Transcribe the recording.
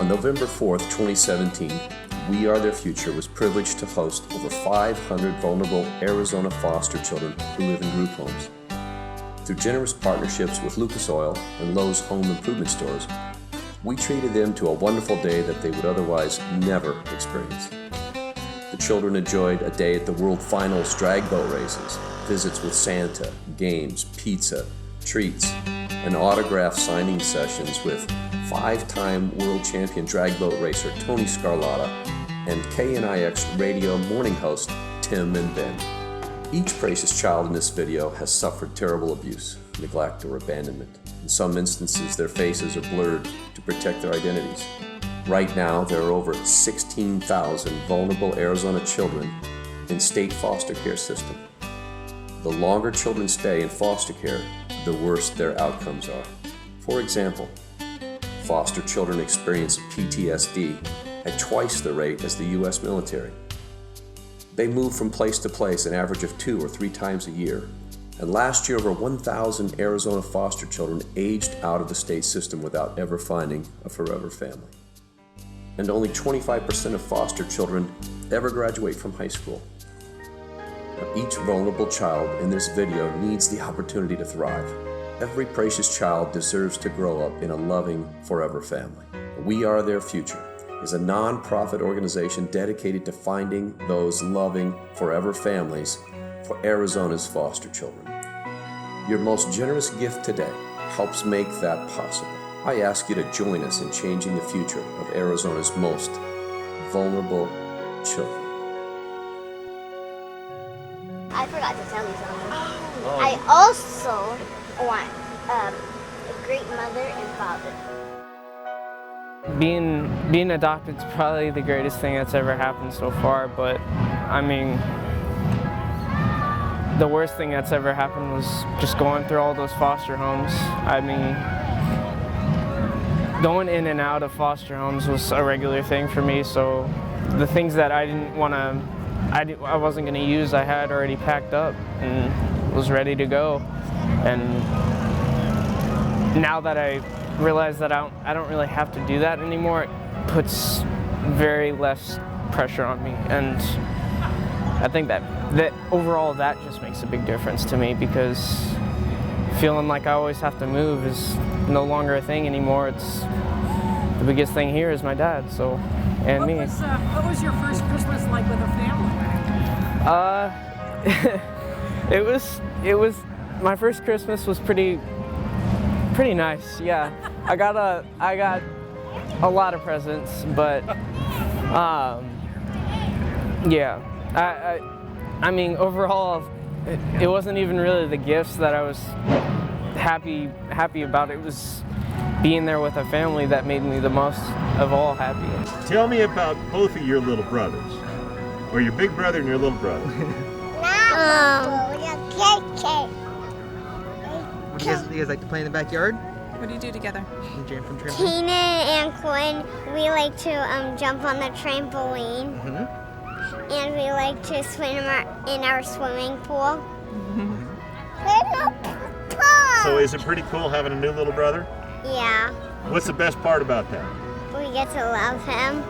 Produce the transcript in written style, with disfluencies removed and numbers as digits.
On November 4th, 2017, We Are Their Future was privileged to host over 500 vulnerable Arizona foster children who live in group homes. Through generous partnerships with Lucas Oil and Lowe's Home Improvement Stores, we treated them to a wonderful day that they would otherwise never experience. The children enjoyed a day at the World Finals drag boat races, visits with Santa, games, pizza, treats, and autograph signing sessions with 5-time world champion drag boat racer Tony Scarlatta and KNIX radio morning host Tim and Ben. Each precious child in this video has suffered terrible abuse, neglect, or abandonment. In some instances, their faces are blurred to protect their identities. Right now, there are over 16,000 vulnerable Arizona children in state foster care system. The longer children stay in foster care, the worse their outcomes are. For example, foster children experience PTSD at twice the rate as the U.S. military. They move from place to place an average of 2 or 3 times a year. And last year, over 1,000 Arizona foster children aged out of the state system without ever finding a forever family. And only 25% of foster children ever graduate from high school. Now, each vulnerable child in this video needs the opportunity to thrive. Every precious child deserves to grow up in a loving, forever family. We Are Their Future is a non-profit organization dedicated to finding those loving, forever families for Arizona's foster children. Your most generous gift today helps make that possible. I ask you to join us in changing the future of Arizona's most vulnerable children. I forgot to tell you something. I also want a great mother and father. Being adopted is probably the greatest thing that's ever happened so far, but I mean, the worst thing that's ever happened was just going through all those foster homes. I mean, going in and out of foster homes was a regular thing for me, so the things that I didn't want to, I wasn't going to use, I had already packed up and was ready to go. And now that I realize that I don't really have to do that anymore, it puts very less pressure on me. And I think that overall that just makes a big difference to me, because feeling like I always have to move is no longer a thing anymore. It's the biggest thing here is my dad, so, and me. What was your first Christmas like with a family? It was my first Christmas was pretty nice. Yeah, I got a lot of presents, but yeah, I mean, overall, it wasn't even really the gifts that I was happy about. It was being there with a family that made me the most of all happy. Tell me about both of your little brothers, or your big brother and your little brother. What do you guys like to play in the backyard? What do you do together? Keenan and Quinn, we like to jump on the trampoline. Mm-hmm. And we like to swim in our swimming pool. So is it pretty cool having a new little brother? Yeah, What's the best part about that? we get to love him.